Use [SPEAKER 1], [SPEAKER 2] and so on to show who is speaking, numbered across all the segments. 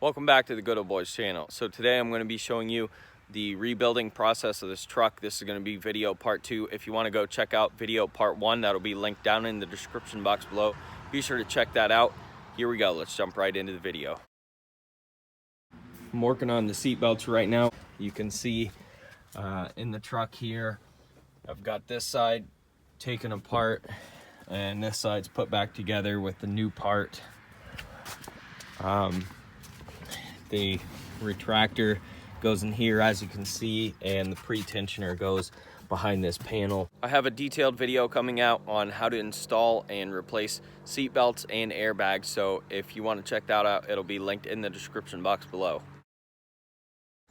[SPEAKER 1] Welcome back to the Goodol'boys channel. So today I'm going to be showing you the rebuilding process of this truck. This is going to be video part 2. If you want to go check out video part 1, that'll be linked down in the description box below. Be sure to check that out. Here we go. Let's jump right into the video. I'm working on the seat belts right now. You can see in the truck here, I've got this side taken apart and this side's put back together with the new part. The retractor goes in here, as you can see, and the pre-tensioner goes behind this panel. I have a detailed video coming out on how to install and replace seat belts and airbags, so if you want to check that out, it'll be linked in the description box below.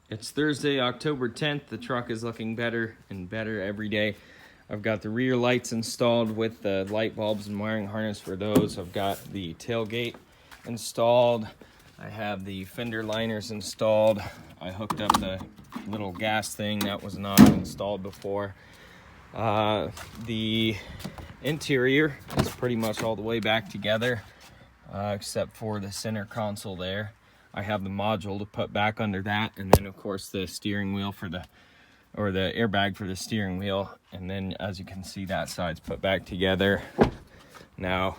[SPEAKER 1] It's Thursday, October 10th. The truck is looking better and better every day. I've got the rear lights installed with the light bulbs and wiring harness for those. I've got the tailgate installed. I have the fender liners installed. I hooked up the little gas thing that was not installed before. The interior is pretty much all the way back together, except for the center console there. I have the module to put back under that, and then of course the steering wheel for the airbag for the steering wheel. And then, as you can see, that side's put back together. Now,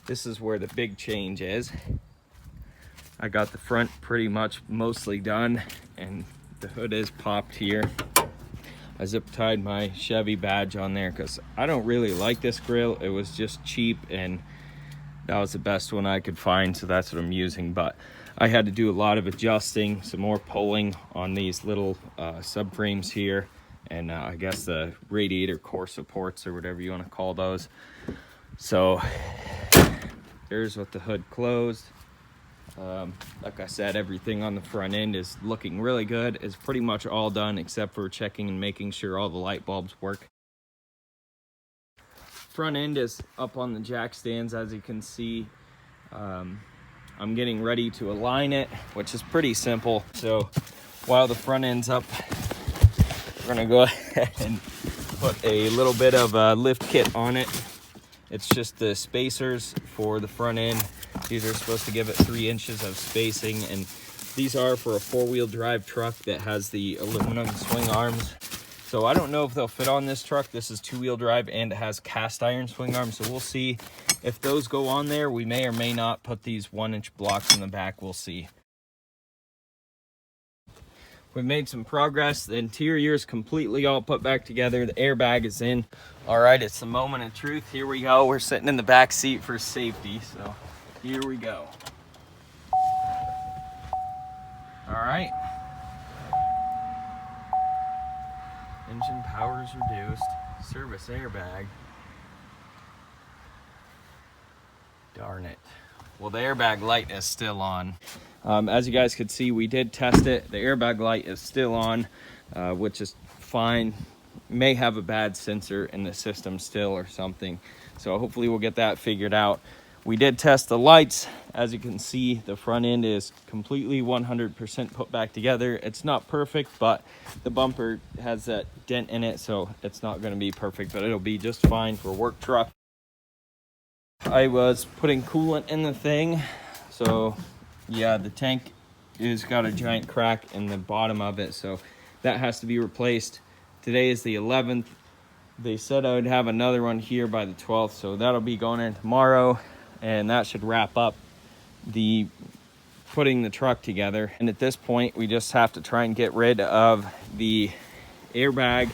[SPEAKER 1] this is where the big change is. I got the front pretty much mostly done, and the hood is popped here. I zip tied my Chevy badge on there because I don't really like this grill. It was just cheap, and that was the best one I could find, so that's what I'm using. But I had to do a lot of adjusting, some more pulling on these little subframes here, and I guess the radiator core supports, or whatever you want to call those. So there's with the hood closed. Like I said, everything on the front end is looking really good. It's pretty much all done except for checking and making sure all the light bulbs work. Front end is up on the jack stands, as you can see. I'm getting ready to align it, which is pretty simple. So while the front end's up, we're gonna go ahead and put a little bit of a lift kit on it. It's just the spacers for the front end. These are supposed to give it 3 inches of spacing, and these are for a 4-wheel drive truck that has the aluminum swing arms. So I don't know if they'll fit on this truck. This is 2-wheel drive and it has cast iron swing arms, so we'll see if those go on there. We may or may not put these 1-inch blocks in the back. We'll see. We've made some progress. The interior is completely all put back together. The airbag is in. All right, it's the moment of truth. Here we go. We're sitting in the back seat for safety, so here we go. All right. Engine power is reduced. Service airbag. Darn it. Well, the airbag light is still on. As you guys could see, we did test it. The airbag light is still on, which is fine. May have a bad sensor in the system still or something. So hopefully we'll get that figured out. We did test the lights. As you can see, the front end is completely 100% put back together. It's not perfect, but the bumper has that dent in it, so it's not going to be perfect, but it'll be just fine for a work truck. I was putting coolant in the thing, so yeah, the tank has got a giant crack in the bottom of it, so that has to be replaced. Today is the 11th. They said I would have another one here by the 12th, so that'll be going in tomorrow, and that should wrap up the putting the truck together. And at this point, we just have to try and get rid of the airbag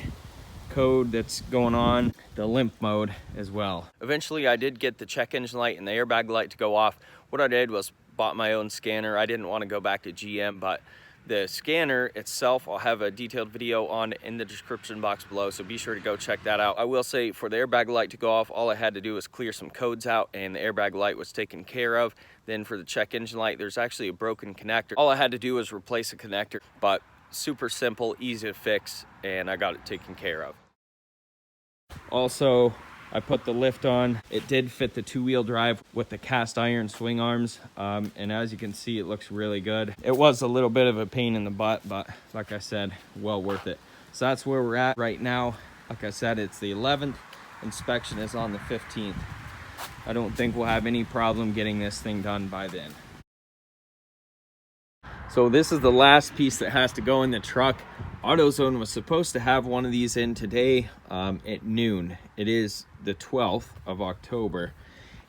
[SPEAKER 1] code that's going on, the limp mode as well. Eventually I did get the check engine light and the airbag light to go off. What I did was bought my own scanner. I didn't want to go back to GM, but the scanner itself, I'll have a detailed video on in the description box below, so be sure to go check that out. I will say, for the airbag light to go off, all I had to do was clear some codes out and the airbag light was taken care of. Then for the check engine light, there's actually a broken connector. All I had to do was replace a connector, but super simple, easy to fix, and I got it taken care of. Also, I put the lift on. It did fit the 2-wheel drive with the cast iron swing arms, and as you can see, it looks really good. It was a little bit of a pain in the butt, but like I said, well worth it. So that's where we're at right now. Like I said, it's the 11th. Inspection is on the 15th. I don't think we'll have any problem getting this thing done by then. So this is the last piece that has to go in the truck. AutoZone was supposed to have one of these in today at noon. It is the 12th of October.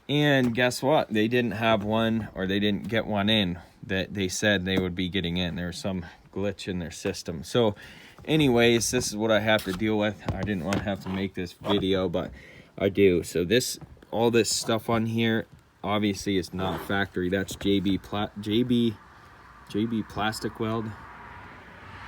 [SPEAKER 1] And guess what? They didn't have one, or they didn't get one in that they said they would be getting in. There was some glitch in their system. So anyways, this is what I have to deal with. I didn't want to have to make this video, but I do. So all this stuff on here obviously is not factory. That's JB plastic weld.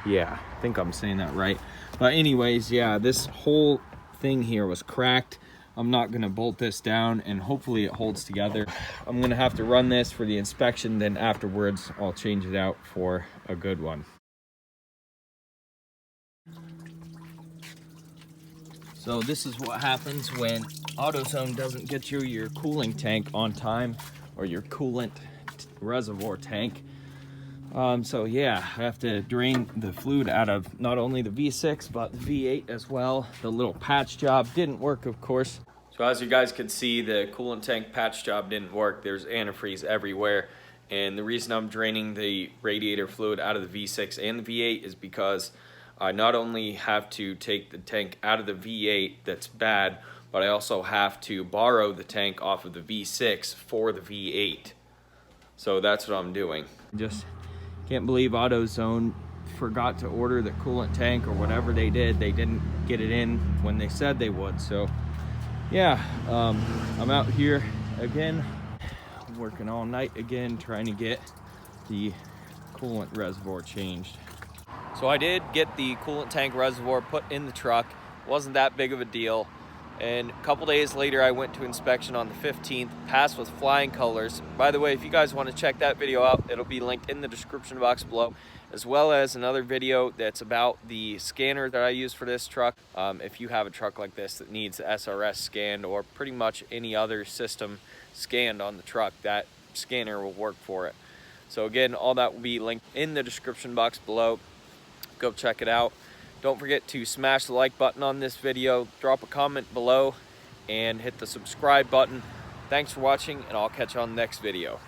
[SPEAKER 1] Yeah, I think I'm saying that right. But anyways, yeah, this whole thing here was cracked. I'm not gonna bolt this down, and hopefully it holds together. I'm gonna have to run this for the inspection, then afterwards I'll change it out for a good one. So this is what happens when AutoZone doesn't get you your cooling tank on time, or your coolant reservoir tank. So yeah, I have to drain the fluid out of not only the V6 but the V8 as well. The little patch job didn't work, of course. So as you guys can see, the coolant tank patch job didn't work. There's antifreeze everywhere, and the reason I'm draining the radiator fluid out of the V6 and the V8 is because I not only have to take the tank out of the V8 that's bad, but I also have to borrow the tank off of the V6 for the V8. So that's what I'm doing. Just can't believe AutoZone forgot to order the coolant tank, or whatever they did. They didn't get it in when they said they would. So yeah, I'm out here again, working all night again, trying to get the coolant reservoir changed. So I did get the coolant tank reservoir put in the truck. Wasn't that big of a deal. And a couple days later, I went to inspection on the 15th, passed with flying colors. By the way, if you guys want to check that video out, it'll be linked in the description box below, as well as another video that's about the scanner that I use for this truck. If you have a truck like this that needs SRS scanned, or pretty much any other system scanned on the truck, that scanner will work for it. So again, all that will be linked in the description box below. Go check it out. Don't forget to smash the like button on this video, drop a comment below, and hit the subscribe button. Thanks for watching, and I'll catch you on the next video.